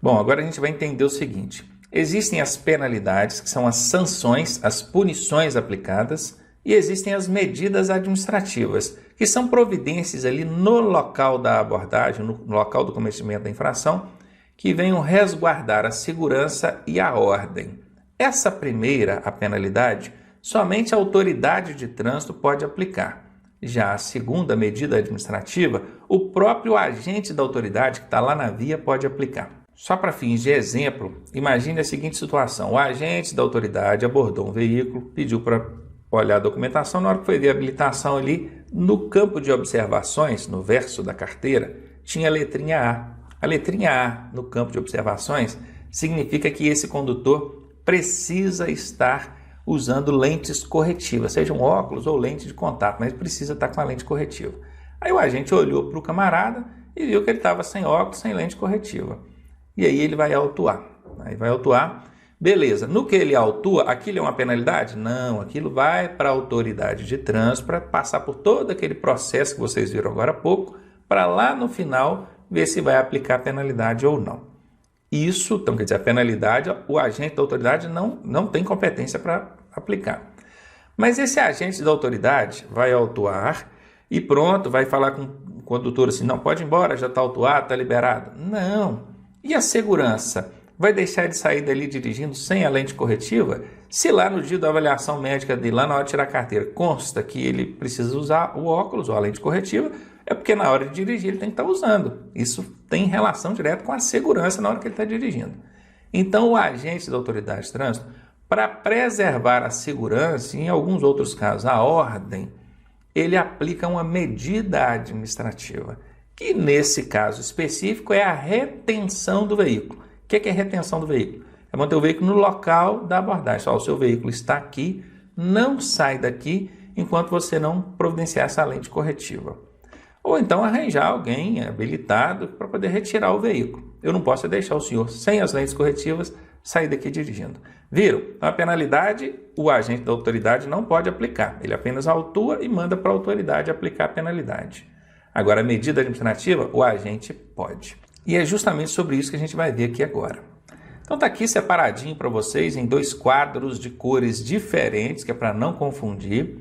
Bom, agora a gente vai entender o seguinte. Existem as penalidades, que são as sanções, as punições aplicadas, e existem as medidas administrativas, que são providências ali no local da abordagem, no local do cometimento da infração, que venham resguardar a segurança e a ordem. Essa primeira, a penalidade, somente a autoridade de trânsito pode aplicar. Já a segunda medida administrativa, o próprio agente da autoridade que está lá na via pode aplicar. Só para fins de exemplo, imagine a seguinte situação. O agente da autoridade abordou um veículo, pediu para olhar a documentação. Na hora que foi ver a habilitação ali, no campo de observações, no verso da carteira, tinha a letrinha A. A letrinha A no campo de observações significa que esse condutor precisa estar usando lentes corretivas, sejam óculos ou lente de contato, mas precisa estar com a lente corretiva. Aí o agente olhou para o camarada e viu que ele estava sem óculos, sem lente corretiva. E aí ele vai autuar. Aí vai autuar, beleza. No que ele autua, aquilo é uma penalidade? Não, aquilo vai para a autoridade de trânsito para passar por todo aquele processo que vocês viram agora há pouco, para lá no final ver se vai aplicar a penalidade ou não. Isso, então quer dizer, a penalidade, o agente da autoridade não tem competência para aplicar. Mas esse agente da autoridade vai autuar e pronto, vai falar com o condutor assim, não, pode ir embora, já está autuado, está liberado. Não. E a segurança? Vai deixar de sair dali dirigindo sem a lente corretiva? Se lá no dia da avaliação médica dele, lá na hora de tirar a carteira, consta que ele precisa usar o óculos ou a lente corretiva, é porque na hora de dirigir ele tem que estar usando. Isso tem relação direta com a segurança na hora que ele está dirigindo. Então o agente da autoridade de trânsito, para preservar a segurança e em alguns outros casos a ordem, ele aplica uma medida administrativa, que nesse caso específico é a retenção do veículo. O que é retenção do veículo? É manter o veículo no local da abordagem. Só o seu veículo está aqui, não sai daqui enquanto você não providenciar essa lente corretiva. Ou então arranjar alguém habilitado para poder retirar o veículo. Eu não posso deixar o senhor sem as lentes corretivas sair daqui dirigindo. Viram? A penalidade, o agente da autoridade não pode aplicar. Ele apenas autua e manda para a autoridade aplicar a penalidade. Agora, a medida administrativa, o agente pode. E é justamente sobre isso que a gente vai ver aqui agora. Então está aqui separadinho para vocês em dois quadros de cores diferentes, que é para não confundir.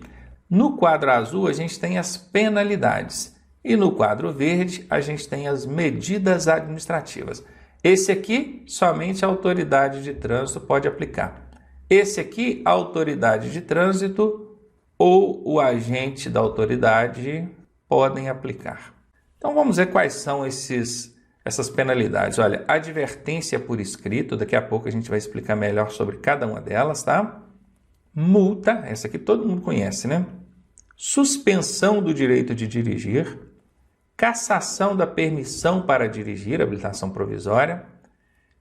No quadro azul a gente tem as penalidades e no quadro verde a gente tem as medidas administrativas. Esse aqui, somente a autoridade de trânsito pode aplicar. Esse aqui, a autoridade de trânsito ou o agente da autoridade podem aplicar. Então vamos ver quais são essas penalidades. Olha, advertência por escrito, daqui a pouco a gente vai explicar melhor sobre cada uma delas, tá? Multa, essa aqui todo mundo conhece, né? Suspensão do direito de dirigir, cassação da permissão para dirigir, habilitação provisória,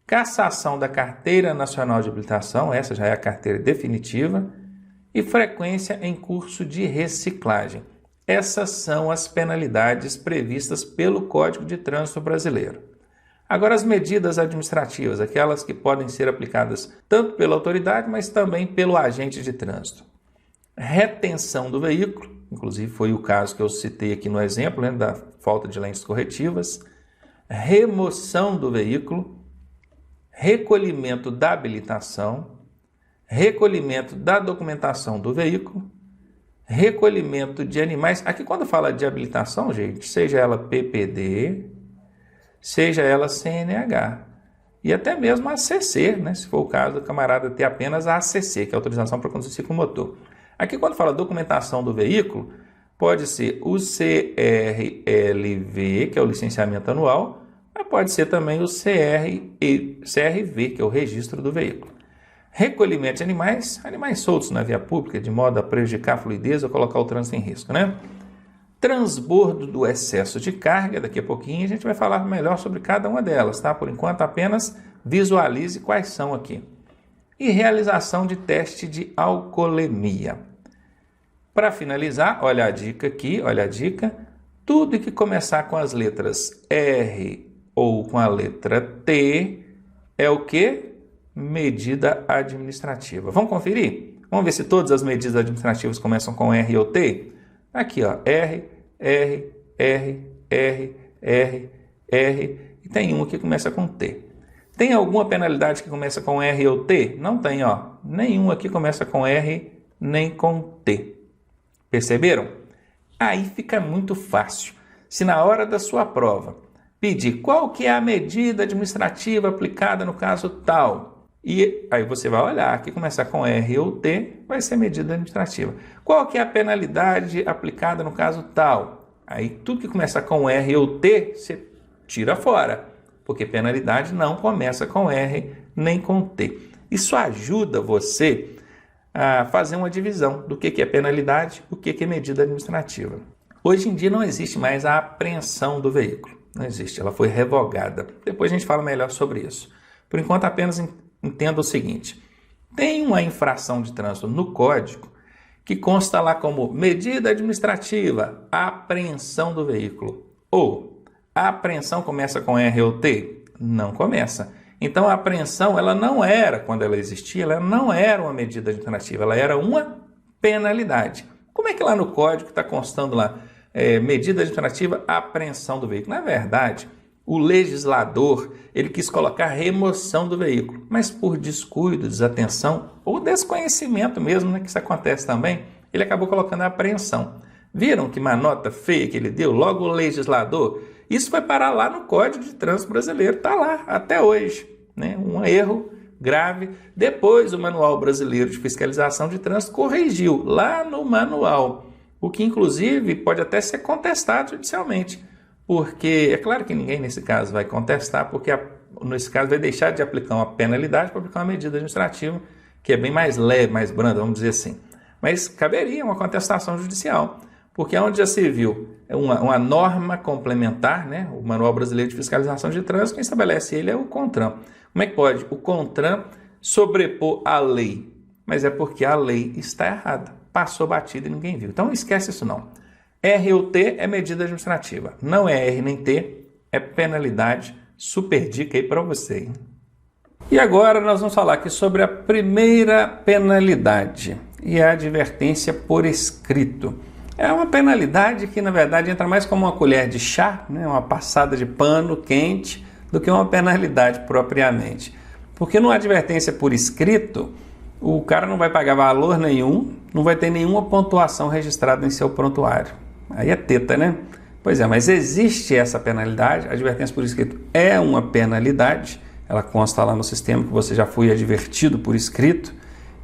cassação da carteira nacional de habilitação, essa já é a carteira definitiva, e frequência em curso de reciclagem. Essas são as penalidades previstas pelo Código de Trânsito Brasileiro. Agora, as medidas administrativas, aquelas que podem ser aplicadas tanto pela autoridade, mas também pelo agente de trânsito. Retenção do veículo, inclusive foi o caso que eu citei aqui no exemplo, né, da falta de lentes corretivas. Remoção do veículo, recolhimento da habilitação, recolhimento da documentação do veículo, recolhimento de animais. Aqui quando fala de habilitação, gente, seja ela PPD, seja ela CNH e até mesmo a ACC, né? Se for o caso do camarada ter apenas a ACC, que é a autorização para conduzir com motor. Aqui quando fala documentação do veículo, pode ser o CRLV, que é o licenciamento anual, mas pode ser também o CRV, que é o registro do veículo. Recolhimento de animais soltos na via pública, de modo a prejudicar a fluidez ou colocar o trânsito em risco, né? Transbordo do excesso de carga, daqui a pouquinho a gente vai falar melhor sobre cada uma delas, tá? Por enquanto apenas visualize quais são aqui. E realização de teste de alcoolemia. Para finalizar, olha a dica aqui, olha a dica. Tudo que começar com as letras R ou com a letra T é o quê? Medida administrativa. Vamos conferir? Vamos ver se todas as medidas administrativas começam com R ou T? Aqui, ó, R, R, R, R, R, R, e tem uma que começa com T. Tem alguma penalidade que começa com R ou T? Não tem, ó. Nenhuma aqui começa com R nem com T. Perceberam? Aí fica muito fácil. Se na hora da sua prova pedir qual que é a medida administrativa aplicada no caso tal, e aí você vai olhar que começar com R ou T vai ser medida administrativa. Qual que é a penalidade aplicada no caso tal? Aí tudo que começar com R ou T você tira fora, porque penalidade não começa com R nem com T. Isso ajuda você a fazer uma divisão do que é penalidade, o que é medida administrativa. Hoje em dia não existe mais a apreensão do veículo. Não existe, ela foi revogada. Depois a gente fala melhor sobre isso. Por enquanto, apenas entenda o seguinte. Tem uma infração de trânsito no código que consta lá como medida administrativa, apreensão do veículo. Ou a apreensão começa com R ou T? Não começa. Então a apreensão, ela não era, quando ela existia, ela não era uma medida administrativa, ela era uma penalidade. Como é que lá no código está constando lá, medida administrativa, apreensão do veículo? Na verdade, o legislador, ele quis colocar remoção do veículo, mas por descuido, desatenção ou desconhecimento mesmo, né, que isso acontece também, ele acabou colocando a apreensão. Viram que manota feia que ele deu? Logo o legislador, isso foi parar lá no Código de Trânsito Brasileiro, está lá até hoje, né? Um erro grave. Depois o Manual Brasileiro de Fiscalização de Trânsito corrigiu lá no manual, o que inclusive pode até ser contestado judicialmente, porque é claro que ninguém nesse caso vai contestar, porque nesse caso vai deixar de aplicar uma penalidade para aplicar uma medida administrativa, que é bem mais leve, mais branda, vamos dizer assim. Mas caberia uma contestação judicial, porque é onde já se viu uma norma complementar, né? O Manual Brasileiro de Fiscalização de Trânsito, quem estabelece ele é o CONTRAN. Como é que pode o CONTRAN sobrepor a lei? Mas é porque a lei está errada, passou batida e ninguém viu. Então não esquece isso não. R ou T é medida administrativa, não é R nem T, é penalidade. Super dica aí para você, hein? E agora nós vamos falar aqui sobre a primeira penalidade, e a advertência por escrito. É uma penalidade que, na verdade, entra mais como uma colher de chá, né? Uma passada de pano quente, do que uma penalidade propriamente. Porque numa advertência por escrito, o cara não vai pagar valor nenhum, não vai ter nenhuma pontuação registrada em seu prontuário. Aí é teta, né? Pois é, mas existe essa penalidade, a advertência por escrito é uma penalidade, ela consta lá no sistema que você já foi advertido por escrito,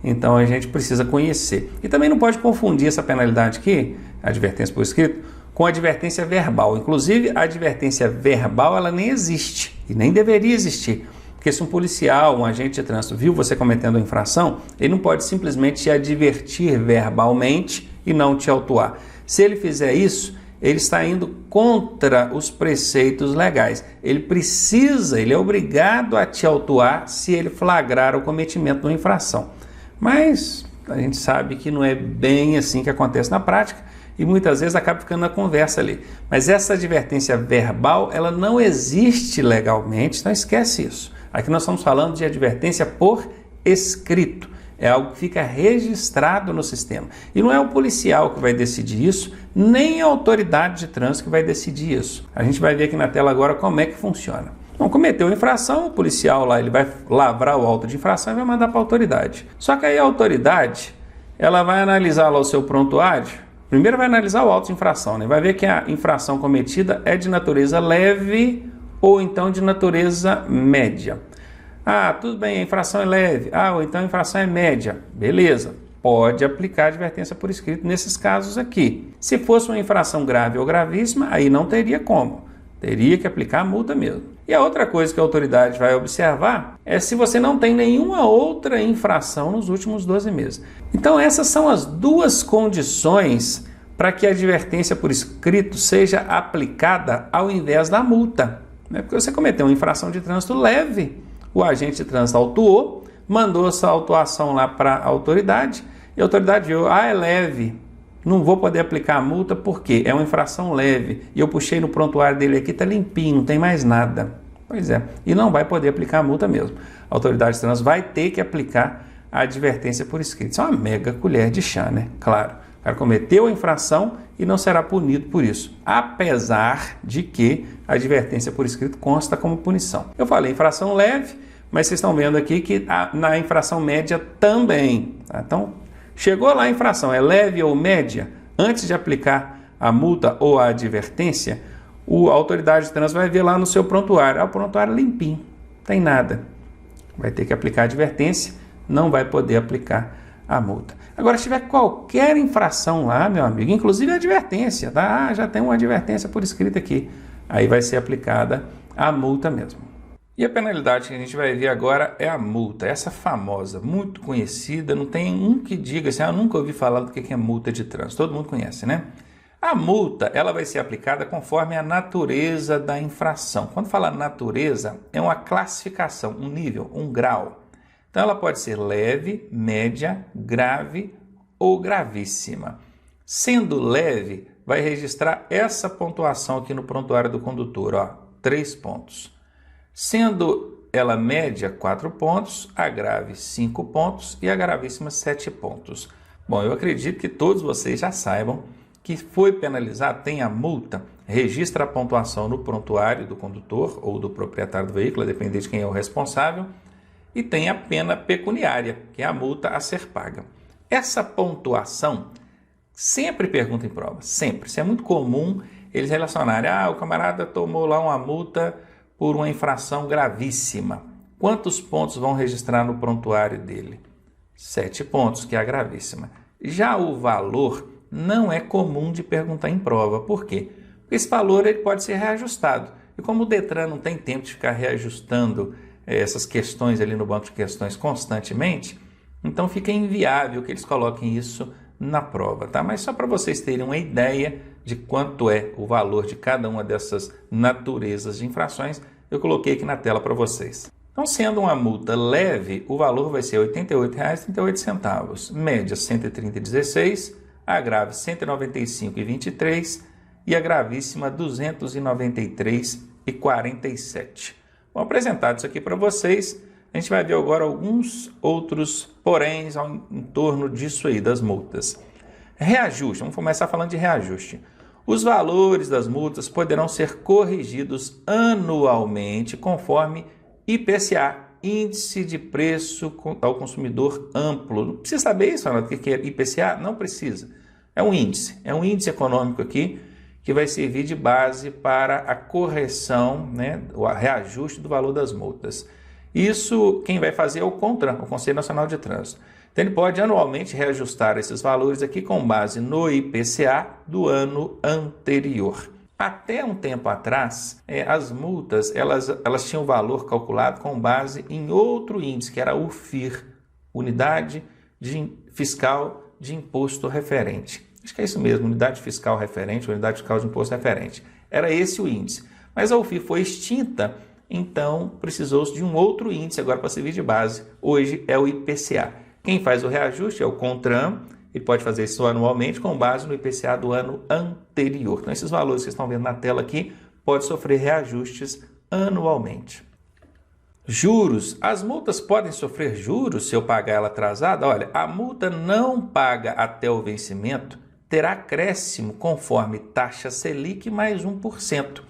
então a gente precisa conhecer. E também não pode confundir essa penalidade aqui, a advertência por escrito, com a advertência verbal. Inclusive, a advertência verbal ela nem existe e nem deveria existir. Porque se um policial, um agente de trânsito viu você cometendo uma infração, ele não pode simplesmente te advertir verbalmente e não te autuar. Se ele fizer isso, ele está indo contra os preceitos legais. Ele é obrigado a te autuar se ele flagrar o cometimento de uma infração. Mas a gente sabe que não é bem assim que acontece na prática e muitas vezes acaba ficando na conversa ali. Mas essa advertência verbal, ela não existe legalmente, então esquece isso. Aqui nós estamos falando de advertência por escrito. É algo que fica registrado no sistema. E não é o policial que vai decidir isso, nem a autoridade de trânsito que vai decidir isso. A gente vai ver aqui na tela agora como é que funciona. Então, cometeu infração, o policial lá ele vai lavrar o auto de infração e vai mandar para a autoridade. Só que aí a autoridade, ela vai analisar lá o seu prontuário. Primeiro vai analisar o auto de infração, né? Vai ver que a infração cometida é de natureza leve ou então de natureza média. Ah, tudo bem, a infração é leve. Ah, ou então a infração é média. Beleza, pode aplicar advertência por escrito nesses casos aqui. Se fosse uma infração grave ou gravíssima, aí não teria como. Teria que aplicar a multa mesmo. E a outra coisa que a autoridade vai observar é se você não tem nenhuma outra infração nos últimos 12 meses. Então essas são as duas condições para que a advertência por escrito seja aplicada ao invés da multa. Porque você cometeu uma infração de trânsito leve, o agente de trânsito autuou, mandou essa autuação lá para a autoridade e a autoridade viu, é leve, não vou poder aplicar a multa porque é uma infração leve e eu puxei no prontuário dele aqui, está limpinho, não tem mais nada. Pois é, e não vai poder aplicar a multa mesmo. A autoridade de trânsito vai ter que aplicar a advertência por escrito. Isso é uma mega colher de chá, né? Claro, cara cometeu a infração e não será punido por isso, apesar de que a advertência por escrito consta como punição. Eu falei infração leve, mas vocês estão vendo aqui que na infração média também. Tá? Então, chegou lá a infração, é leve ou média, antes de aplicar a multa ou a advertência, a autoridade de trânsito vai ver lá no seu prontuário. O prontuário limpinho, não tem nada. Vai ter que aplicar a advertência, não vai poder aplicar a multa. Agora, se tiver qualquer infração lá, meu amigo, inclusive a advertência, tá? Já tem uma advertência por escrito aqui. Aí vai ser aplicada a multa mesmo. E a penalidade que a gente vai ver agora é a multa. Essa famosa, muito conhecida, não tem um que diga assim, eu nunca ouvi falar do que é multa de trânsito. Todo mundo conhece, né? A multa, ela vai ser aplicada conforme a natureza da infração. Quando fala natureza, é uma classificação, um nível, um grau. Então, ela pode ser leve, média, grave ou gravíssima. Sendo leve, vai registrar essa pontuação aqui no prontuário do condutor, ó, 3 pontos. Sendo ela média, 4 pontos, a grave, 5 pontos e a gravíssima, 7 pontos. Bom, eu acredito que todos vocês já saibam que foi penalizado, tem a multa, registra a pontuação no prontuário do condutor ou do proprietário do veículo, a depender de quem é o responsável, e tem a pena pecuniária, que é a multa a ser paga. Essa pontuação sempre pergunta em prova, sempre. Isso é muito comum eles relacionarem, o camarada tomou lá uma multa por uma infração gravíssima. Quantos pontos vão registrar no prontuário dele? 7 pontos, que é a gravíssima. Já o valor não é comum de perguntar em prova. Por quê? Porque esse valor ele pode ser reajustado. E como o Detran não tem tempo de ficar reajustando essas questões ali no banco de questões constantemente, então fica inviável que eles coloquem isso na prova, tá? Mas só para vocês terem uma ideia de quanto é o valor de cada uma dessas naturezas de infrações, eu coloquei aqui na tela para vocês. Então, sendo uma multa leve, o valor vai ser R$ 88,38, média R$ 130,16, a grave R$ 195,23 e a gravíssima R$ 293,47. Bom, apresentado isso aqui para vocês, a gente vai ver agora alguns outros poréns em torno disso aí, das multas. Reajuste, vamos começar falando de reajuste. Os valores das multas poderão ser corrigidos anualmente conforme IPCA, Índice de Preço ao Consumidor Amplo. Não precisa saber isso, Ronaldo, o que é IPCA? Não precisa. É um índice econômico aqui, que vai servir de base para a correção, né, o reajuste do valor das multas. Isso quem vai fazer é o CONTRAN, o Conselho Nacional de Trânsito. Então ele pode anualmente reajustar esses valores aqui com base no IPCA do ano anterior. Até um tempo atrás, as multas elas tinham valor calculado com base em outro índice, que era o UFIR, Unidade Fiscal de Imposto Referente. Acho que é isso mesmo, Unidade Fiscal Referente, Unidade Fiscal de Imposto Referente. Era esse o índice. Mas a UFIR foi extinta, então precisou-se de um outro índice agora para servir de base. Hoje é o IPCA. Quem faz o reajuste é o CONTRAN, ele pode fazer isso anualmente com base no IPCA do ano anterior. Então esses valores que vocês estão vendo na tela aqui podem sofrer reajustes anualmente. Juros. As multas podem sofrer juros se eu pagar ela atrasada? Olha, a multa não paga até o vencimento terá acréscimo conforme taxa Selic mais 1%.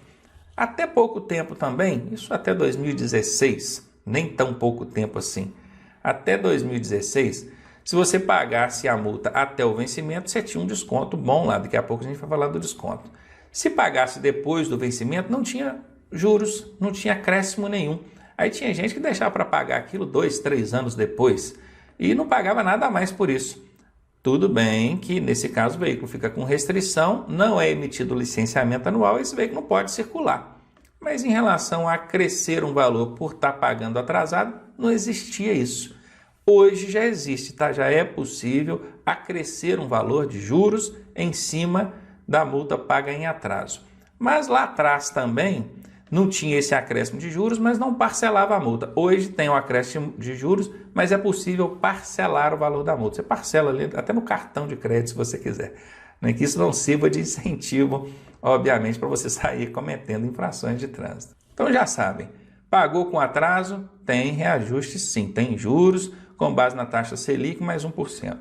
Até pouco tempo também, isso até 2016, nem tão pouco tempo assim. Até 2016, se você pagasse a multa até o vencimento, você tinha um desconto bom lá. Daqui a pouco a gente vai falar do desconto. Se pagasse depois do vencimento, não tinha juros, não tinha acréscimo nenhum. Aí tinha gente que deixava para pagar aquilo 2, 3 anos depois e não pagava nada a mais por isso. Tudo bem que nesse caso o veículo fica com restrição, não é emitido licenciamento anual e esse veículo não pode circular. Mas em relação a crescer um valor por estar pagando atrasado, não existia isso. Hoje já existe, tá? Já é possível acrescer um valor de juros em cima da multa paga em atraso. Mas lá atrás também não tinha esse acréscimo de juros, mas não parcelava a multa. Hoje tem um acréscimo de juros, mas é possível parcelar o valor da multa. Você parcela ali até no cartão de crédito, se você quiser. Que isso não sirva de incentivo, obviamente, para você sair cometendo infrações de trânsito. Então já sabem, pagou com atraso, tem reajuste sim, tem juros com base na taxa Selic mais 1%.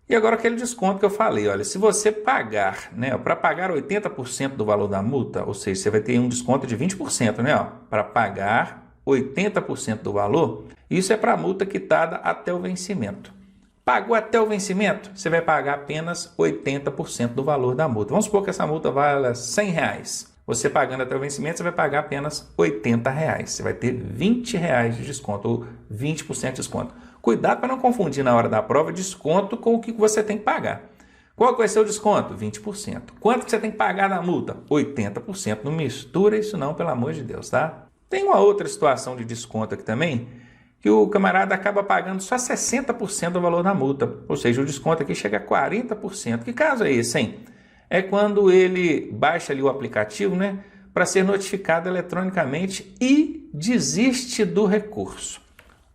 E agora aquele desconto que eu falei, olha, se você pagar, né, para pagar 80% do valor da multa, ou seja, você vai ter um desconto de 20%, né, para pagar 80% do valor, isso é para a multa quitada até o vencimento. Pagou até o vencimento, você vai pagar apenas 80% do valor da multa. Vamos supor que essa multa vale R$100. Você pagando até o vencimento, você vai pagar apenas R$80. Você vai ter R$20 de desconto, ou 20% de desconto. Cuidado para não confundir na hora da prova desconto com o que você tem que pagar. Qual que vai ser o desconto? 20%. Quanto que você tem que pagar na multa? 80%. Não mistura isso não, pelo amor de Deus, tá? Tem uma outra situação de desconto aqui também, que o camarada acaba pagando só 60% do valor da multa. Ou seja, o desconto aqui chega a 40%. Que caso é esse, hein? É quando ele baixa ali o aplicativo, né, para ser notificado eletronicamente e desiste do recurso.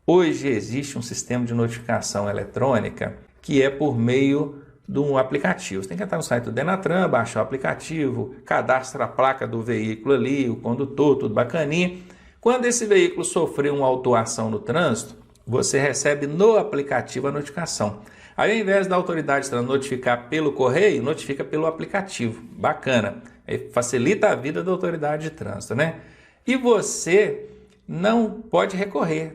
Hoje existe um sistema de notificação eletrônica que é por meio de um aplicativo. Você tem que entrar no site do Denatran, baixar o aplicativo, cadastra a placa do veículo ali, o condutor, tudo bacaninha. Quando esse veículo sofrer uma autuação no trânsito, você recebe no aplicativo a notificação. Aí, ao invés da autoridade notificar pelo correio, notifica pelo aplicativo. Bacana. Aí facilita a vida da autoridade de trânsito, né? E você não pode recorrer,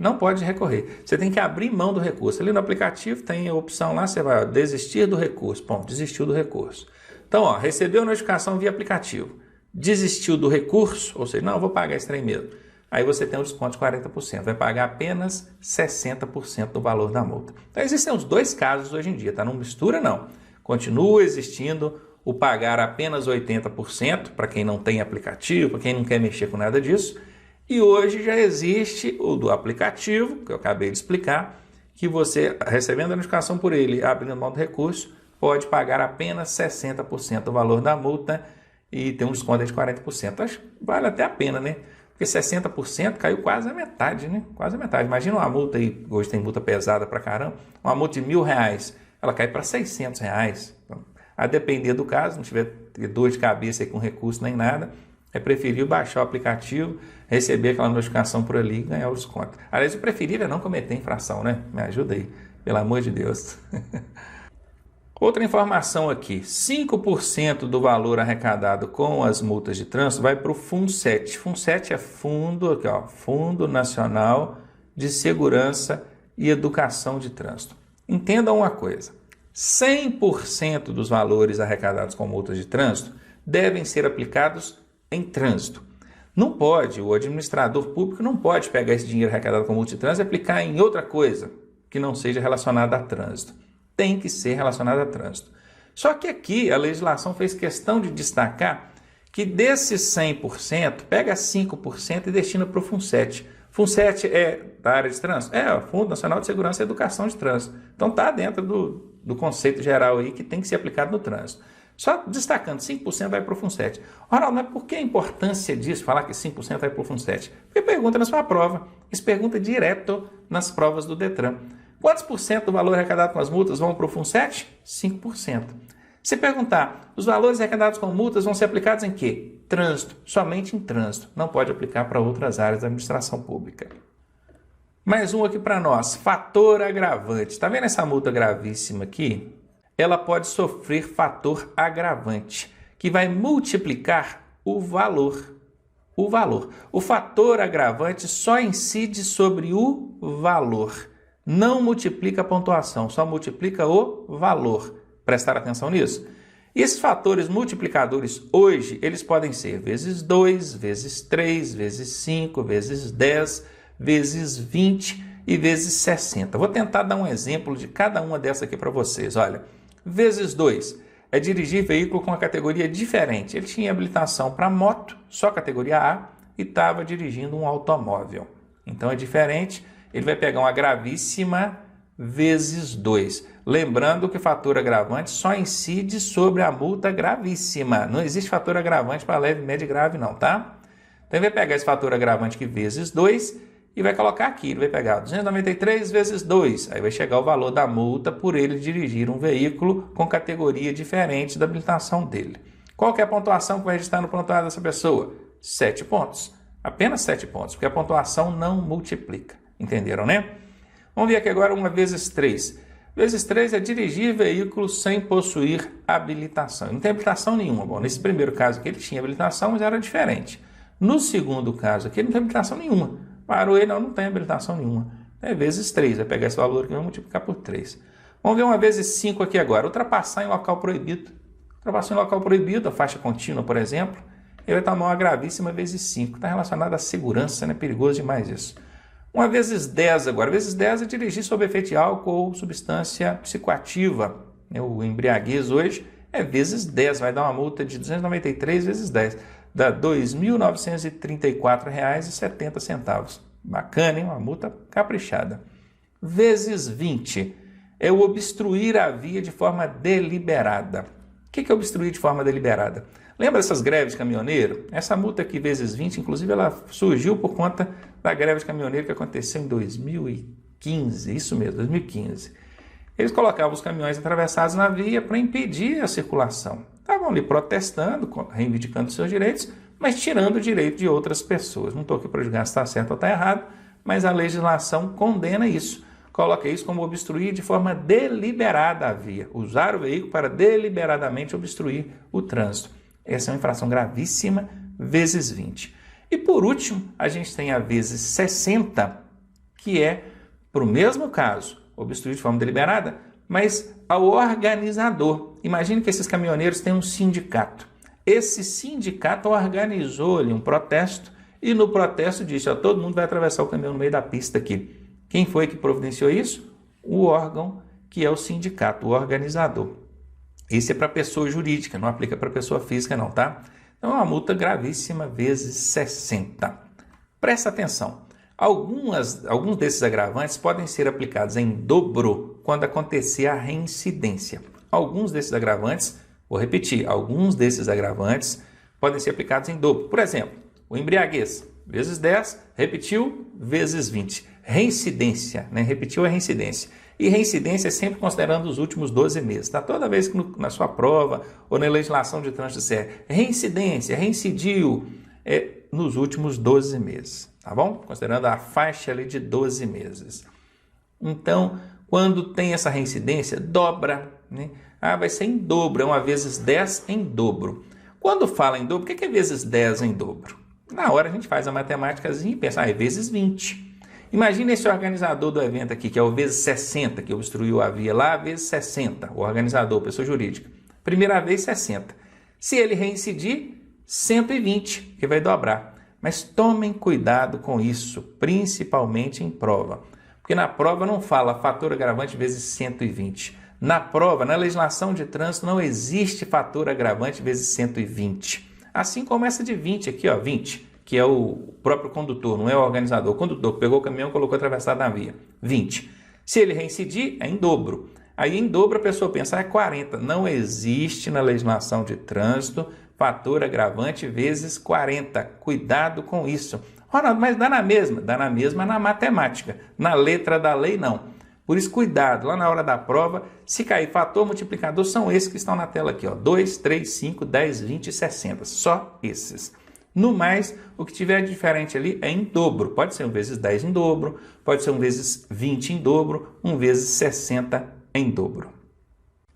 Você tem que abrir mão do recurso. Ali no aplicativo tem a opção lá, você vai desistir do recurso. Bom, desistiu do recurso. Então, recebeu a notificação via aplicativo. Desistiu do recurso, ou seja, não, eu vou pagar esse trem mesmo. Aí você tem um desconto de 40%, vai pagar apenas 60% do valor da multa. Então existem os dois casos hoje em dia, tá? Não mistura não. Continua existindo o pagar apenas 80% para quem não tem aplicativo, para quem não quer mexer com nada disso. E hoje já existe o do aplicativo, que eu acabei de explicar, que você, recebendo a notificação por ele, abrindo mão do recurso, pode pagar apenas 60% do valor da multa e ter um desconto de 40%. Acho que vale até a pena, né? Porque 60% caiu quase a metade, né? Quase a metade. Imagina uma multa aí, hoje tem multa pesada pra caramba, uma multa de R$1.000, ela cai para R$600. Então, a depender do caso, não tiver dor de cabeça aí com recurso nem nada, é preferível baixar o aplicativo, receber aquela notificação por ali e ganhar o desconto. Aliás, o preferível é não cometer infração, né? Me ajuda aí, pelo amor de Deus. Outra informação aqui, 5% do valor arrecadado com as multas de trânsito vai para o FUNSET. FUNSET é Fundo Nacional de Segurança e Educação de Trânsito. Entendam uma coisa, 100% dos valores arrecadados com multas de trânsito devem ser aplicados em trânsito. Não pode, o administrador público não pode pegar esse dinheiro arrecadado com multa de trânsito e aplicar em outra coisa que não seja relacionada a trânsito. Tem que ser relacionado a trânsito. Só que aqui a legislação fez questão de destacar que desses 100%, pega 5% e destina para o FUNSET. FUNSET é da área de trânsito? É, o Fundo Nacional de Segurança e Educação de Trânsito. Então está dentro do conceito geral aí que tem que ser aplicado no trânsito. Só destacando, 5% vai para o FUNSET. Ora, mas por que a importância disso, falar que 5% vai para o FUNSET? Porque pergunta na sua prova. Isso pergunta direto nas provas do Detran. Quantos por cento do valor arrecadado com as multas vão para o FUNSET? 5%. Se perguntar, os valores arrecadados com multas vão ser aplicados em quê? Trânsito, somente em trânsito. Não pode aplicar para outras áreas da administração pública. Mais um aqui para nós, fator agravante. Está vendo essa multa gravíssima aqui? Ela pode sofrer fator agravante, que vai multiplicar o valor. O fator agravante só incide sobre o valor. Não multiplica a pontuação, só multiplica o valor. Prestar atenção nisso? E esses fatores multiplicadores hoje, eles podem ser vezes 2, vezes 3, vezes 5, vezes 10, vezes 20 e vezes 60. Vou tentar dar um exemplo de cada uma dessas aqui para vocês. Olha, vezes 2 é dirigir veículo com uma categoria diferente. Ele tinha habilitação para moto, só categoria A, e estava dirigindo um automóvel. Então é diferente. Ele vai pegar uma gravíssima vezes 2. Lembrando que o fator agravante só incide sobre a multa gravíssima. Não existe fator agravante para leve, médio e grave não, tá? Então ele vai pegar esse fator agravante aqui vezes 2 e vai colocar aqui. Ele vai pegar 293 vezes 2. Aí vai chegar o valor da multa por ele dirigir um veículo com categoria diferente da habilitação dele. Qual que é a pontuação que vai registrar no prontuário dessa pessoa? 7 pontos. Apenas 7 pontos, porque a pontuação não multiplica. Entenderam, né? Vamos ver aqui agora uma vezes 3. Vezes 3 é dirigir veículo sem possuir habilitação. Não tem habilitação nenhuma. Bom, nesse primeiro caso aqui ele tinha habilitação, mas era diferente. No segundo caso aqui ele não tem habilitação nenhuma. Parou ele, não tem habilitação nenhuma. É vezes 3, vai pegar esse valor aqui e vai multiplicar por 3. Vamos ver uma vezes 5 aqui agora. Ultrapassar em local proibido. Ultrapassar em local proibido, a faixa contínua, por exemplo, ele vai tomar uma gravíssima vezes 5. Está relacionado à segurança, né? Perigoso demais isso. Uma vezes 10 agora. Vezes 10 é dirigir sob efeito de álcool ou substância psicoativa. O embriaguez hoje é vezes 10. Vai dar uma multa de 293 vezes 10. Dá R$ 2.934,70. Bacana, hein? Uma multa caprichada. Vezes 20 é o obstruir a via de forma deliberada. O que é obstruir de forma deliberada? Lembra dessas greves de caminhoneiro? Essa multa aqui, vezes 20, inclusive, ela surgiu por conta da greve de caminhoneiro que aconteceu em 2015. Isso mesmo, 2015. Eles colocavam os caminhões atravessados na via para impedir a circulação. Estavam ali protestando, reivindicando seus direitos, mas tirando o direito de outras pessoas. Não estou aqui para julgar se está certo ou está errado, mas a legislação condena isso. Coloca isso como obstruir de forma deliberada a via. Usar o veículo para deliberadamente obstruir o trânsito. Essa é uma infração gravíssima, vezes 20. E por último, a gente tem a vezes 60, que é, para o mesmo caso, obstruir de forma deliberada, mas ao organizador. Imagine que esses caminhoneiros têm um sindicato. Esse sindicato organizou-lhe um protesto e no protesto disse, todo mundo vai atravessar o caminhão no meio da pista aqui. Quem foi que providenciou isso? O órgão que é o sindicato, o organizador. Esse é para pessoa jurídica, não aplica para pessoa física não, tá? Então é uma multa gravíssima vezes 60. Presta atenção. Alguns desses agravantes podem ser aplicados em dobro quando acontecer a reincidência. Alguns desses agravantes, vou repetir, alguns desses agravantes podem ser aplicados em dobro. Por exemplo, o embriaguez, vezes 10, repetiu, vezes 20. Reincidência, né? Repetiu a reincidência. E reincidência é sempre considerando os últimos 12 meses. Tá? Toda vez que na sua prova ou na legislação de trânsito disser reincidência, reincidiu, é nos últimos 12 meses. Tá bom? Considerando a faixa ali de 12 meses. Então, quando tem essa reincidência, dobra. Né? Vai ser em dobro, é uma vezes 10 em dobro. Quando fala em dobro, o que é vezes 10 em dobro? Na hora a gente faz a matemáticazinha e pensa, é vezes 20. Imagina esse organizador do evento aqui, que é o vezes 60, que obstruiu a via lá, vezes 60, o organizador, pessoa jurídica. Primeira vez, 60. Se ele reincidir, 120, que vai dobrar. Mas tomem cuidado com isso, principalmente em prova. Porque na prova não fala fator agravante vezes 120. Na prova, na legislação de trânsito, não existe fator agravante vezes 120. Assim como essa de 20 aqui, 20. Que é o próprio condutor, não é o organizador. O condutor pegou o caminhão e colocou atravessado na via. 20. Se ele reincidir, é em dobro. Aí em dobro a pessoa pensa, 40. Não existe na legislação de trânsito fator agravante vezes 40. Cuidado com isso. Ronaldo, mas dá na mesma? Dá na mesma na matemática. Na letra da lei, não. Por isso, cuidado. Lá na hora da prova, se cair fator multiplicador, são esses que estão na tela aqui. 2, 3, 5, 10, 20 e 60. Só esses. No mais, o que tiver diferente ali é em dobro. Pode ser um vezes 10 em dobro, pode ser um vezes 20 em dobro, um vezes 60 em dobro.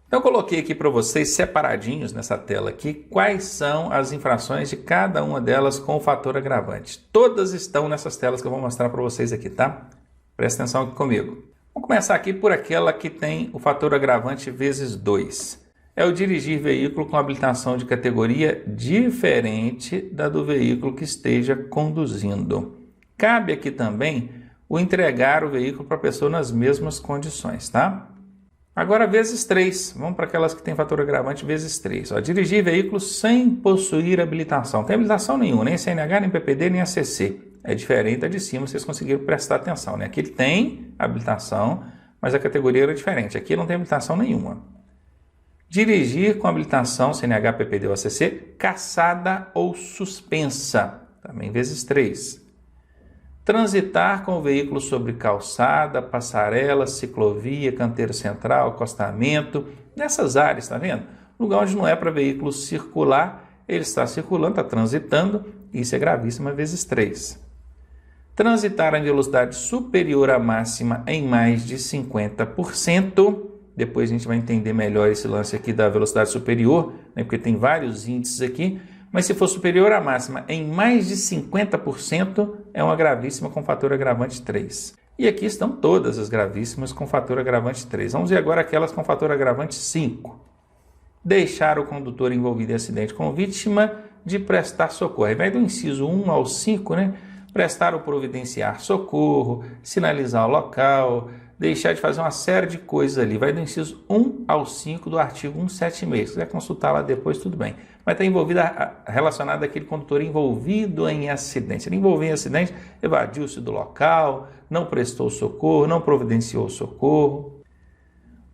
Então, eu coloquei aqui para vocês separadinhos nessa tela aqui quais são as infrações de cada uma delas com o fator agravante. Todas estão nessas telas que eu vou mostrar para vocês aqui, tá? Presta atenção aqui comigo. Vamos começar aqui por aquela que tem o fator agravante vezes 2. É o dirigir veículo com habilitação de categoria diferente da do veículo que esteja conduzindo. Cabe aqui também o entregar o veículo para a pessoa nas mesmas condições, tá? Agora, vezes 3. Vamos para aquelas que têm fator agravante vezes 3. Dirigir veículo sem possuir habilitação. Não tem habilitação nenhuma, nem CNH, nem PPD, nem ACC. É diferente da de cima, vocês conseguiram prestar atenção, né? Aqui ele tem habilitação, mas a categoria era diferente. Aqui não tem habilitação nenhuma. Dirigir com habilitação CNH, PPD ou ACC, cassada ou suspensa, também vezes 3. Transitar com o veículo sobre calçada, passarela, ciclovia, canteiro central, acostamento, nessas áreas, tá vendo? Lugar onde não é para veículo circular, ele está circulando, está transitando, isso é gravíssima, vezes 3. Transitar em velocidade superior à máxima em mais de 50%, Depois a gente vai entender melhor esse lance aqui da velocidade superior, né, porque tem vários índices aqui. Mas se for superior à máxima em mais de 50%, é uma gravíssima com fator agravante 3. E aqui estão todas as gravíssimas com fator agravante 3. Vamos ver agora aquelas com fator agravante 5. Deixar o condutor envolvido em acidente com vítima de prestar socorro. Aí vai do inciso 1 ao 5, né? Prestar ou providenciar socorro, sinalizar o local, deixar de fazer uma série de coisas ali. Vai do inciso 1 ao 5 do artigo 176. Se quiser consultar lá depois, tudo bem. Vai estar envolvida, relacionado àquele condutor envolvido em acidente. Ele envolvido em acidente, evadiu-se do local, não prestou socorro, não providenciou socorro.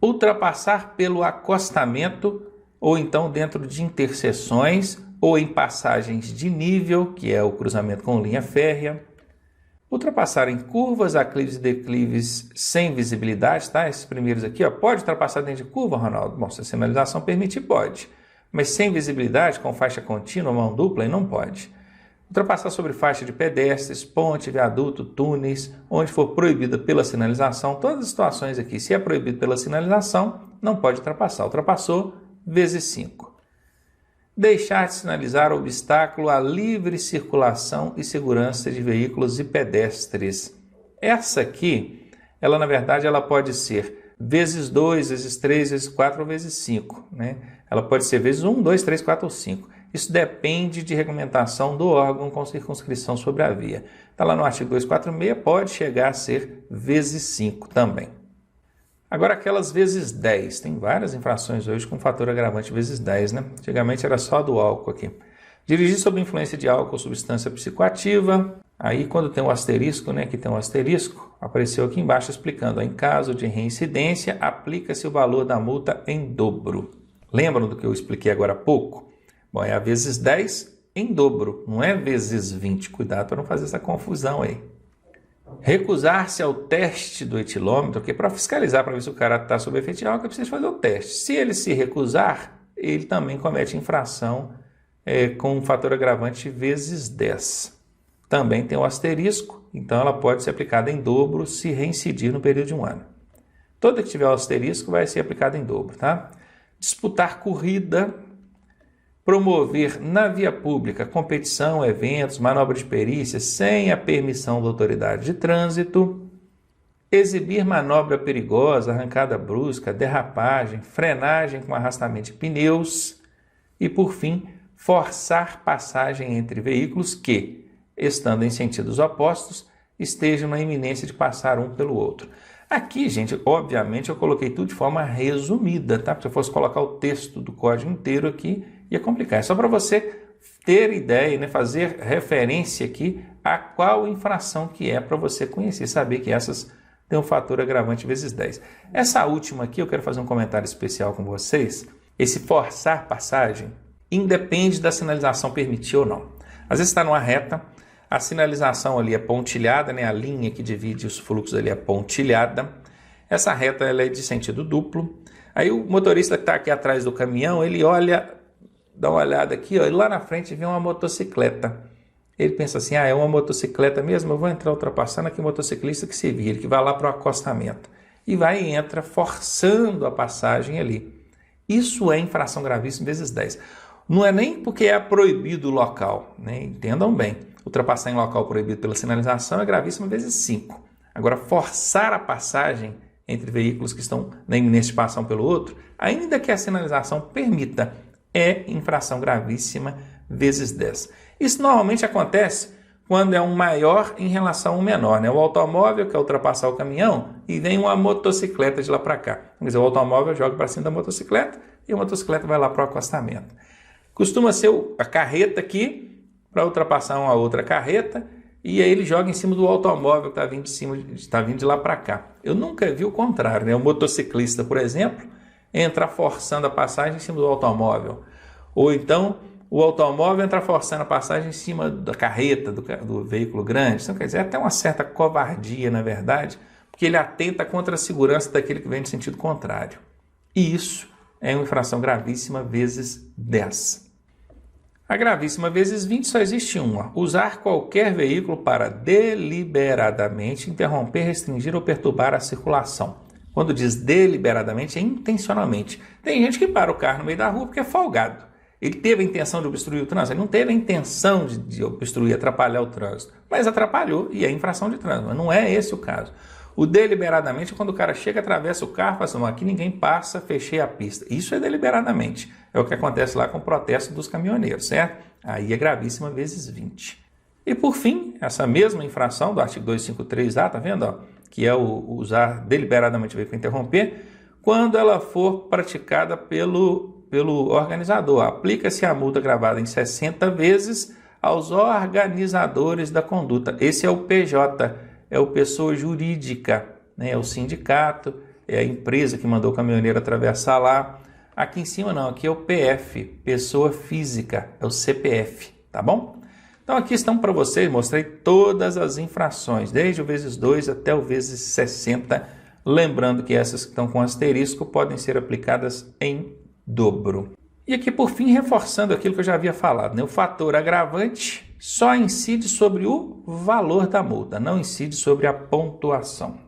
Ultrapassar pelo acostamento ou então dentro de interseções ou em passagens de nível, que é o cruzamento com linha férrea. Ultrapassar em curvas, aclives e declives sem visibilidade, tá? Esses primeiros aqui, ó, pode ultrapassar dentro de curva, Ronaldo? Bom, se a sinalização permitir, pode. Mas sem visibilidade, com faixa contínua, mão dupla, aí não pode. Ultrapassar sobre faixa de pedestres, ponte, viaduto, túneis, onde for proibida pela sinalização, todas as situações aqui, se é proibido pela sinalização, não pode ultrapassar. Ultrapassou, vezes 5. Deixar de sinalizar obstáculo à livre circulação e segurança de veículos e pedestres. Essa aqui, ela na verdade, ela pode ser vezes 2, vezes 3, vezes 4 ou vezes 5, né? Ela pode ser vezes 1, 2, 3, 4 ou 5. Isso depende de regulamentação do órgão com circunscrição sobre a via. Está lá no artigo 246, pode chegar a ser vezes 5 também. Agora aquelas vezes 10. Tem várias infrações hoje com fator agravante vezes 10, né? Antigamente era só do álcool aqui. Dirigir sob influência de álcool ou substância psicoativa. Aí quando tem um asterisco, né? Aqui tem um asterisco, apareceu aqui embaixo explicando. Em caso de reincidência, aplica-se o valor da multa em dobro. Lembram do que eu expliquei agora há pouco? Bom, é a vezes 10 em dobro, não é vezes 20. Cuidado para não fazer essa confusão aí. Recusar-se ao teste do etilômetro, que é para fiscalizar, para ver se o cara está sob efeito de álcool, é preciso fazer o teste. Se ele se recusar, ele também comete infração com um fator agravante vezes 10. Também tem o asterisco, então ela pode ser aplicada em dobro se reincidir no período de 1 ano. Toda que tiver o asterisco vai ser aplicada em dobro, tá? Disputar corrida, promover na via pública competição, eventos, manobra de perícia sem a permissão da autoridade de trânsito, exibir manobra perigosa, arrancada brusca, derrapagem, frenagem com arrastamento de pneus e, por fim, forçar passagem entre veículos que, estando em sentidos opostos, estejam na iminência de passar um pelo outro. Aqui, gente, obviamente eu coloquei tudo de forma resumida, tá? Se eu fosse colocar o texto do código inteiro aqui, ia complicar. É só para você ter ideia, né? Fazer referência aqui a qual infração que é para você conhecer, saber que essas têm um fator agravante vezes 10. Essa última aqui, eu quero fazer um comentário especial com vocês. Esse forçar passagem independe da sinalização permitir ou não. Às vezes está numa reta, a sinalização ali é pontilhada, né? A linha que divide os fluxos ali é pontilhada. Essa reta ela é de sentido duplo. Aí o motorista que está aqui atrás do caminhão, ele olha, dá uma olhada aqui, ó, e lá na frente vem uma motocicleta. Ele pensa assim, é uma motocicleta mesmo, eu vou entrar ultrapassando aqui, motociclista que se vira, que vai lá para o acostamento. E vai e entra forçando a passagem ali. Isso é infração gravíssima vezes 10. Não é nem porque é proibido o local, né? Entendam bem. Ultrapassar em local proibido pela sinalização é gravíssima vezes 5. Agora, forçar a passagem entre veículos que estão na iminência de passar um pelo outro, ainda que a sinalização permita, é infração gravíssima vezes 10. Isso normalmente acontece quando é um maior em relação a um menor, né? O automóvel quer ultrapassar o caminhão e vem uma motocicleta de lá para cá. Quer dizer, o automóvel joga para cima da motocicleta e a motocicleta vai lá para o acostamento. Costuma ser a carreta aqui para ultrapassar uma outra carreta e aí ele joga em cima do automóvel que está vindo de lá para cá. Eu nunca vi o contrário, né? O motociclista, por exemplo, entrar forçando a passagem em cima do automóvel. Ou então o automóvel entra forçando a passagem em cima da carreta, do veículo grande. Então, quer dizer, é até uma certa covardia, na verdade, porque ele atenta contra a segurança daquele que vem no sentido contrário. E isso é uma infração gravíssima vezes 10. A gravíssima vezes 20 só existe uma. Usar qualquer veículo para deliberadamente interromper, restringir ou perturbar a circulação. Quando diz deliberadamente, é intencionalmente. Tem gente que para o carro no meio da rua porque é folgado. Ele teve a intenção de obstruir o trânsito? Ele não teve a intenção de obstruir, atrapalhar o trânsito, mas atrapalhou e é infração de trânsito. Mas não é esse o caso. O deliberadamente é quando o cara chega, atravessa o carro e fala assim, aqui ninguém passa, fechei a pista. Isso é deliberadamente. É o que acontece lá com o protesto dos caminhoneiros, certo? Aí é gravíssima vezes 20. E por fim, essa mesma infração do artigo 253A, tá vendo? Ó, que é o usar deliberadamente o veículo interromper, quando ela for praticada pelo organizador. Aplica-se a multa gravada em 60 vezes aos organizadores da conduta. Esse é o PJ, é o pessoa jurídica, né? É o sindicato, é a empresa que mandou o caminhoneiro atravessar lá. Aqui em cima não, aqui é o PF, pessoa física, é o CPF, tá bom? Então aqui estão para vocês, mostrei todas as infrações, desde o vezes 2 até o vezes 60, lembrando que essas que estão com asterisco podem ser aplicadas em dobro. E aqui por fim, reforçando aquilo que eu já havia falado, né? O fator agravante só incide sobre o valor da multa, não incide sobre a pontuação.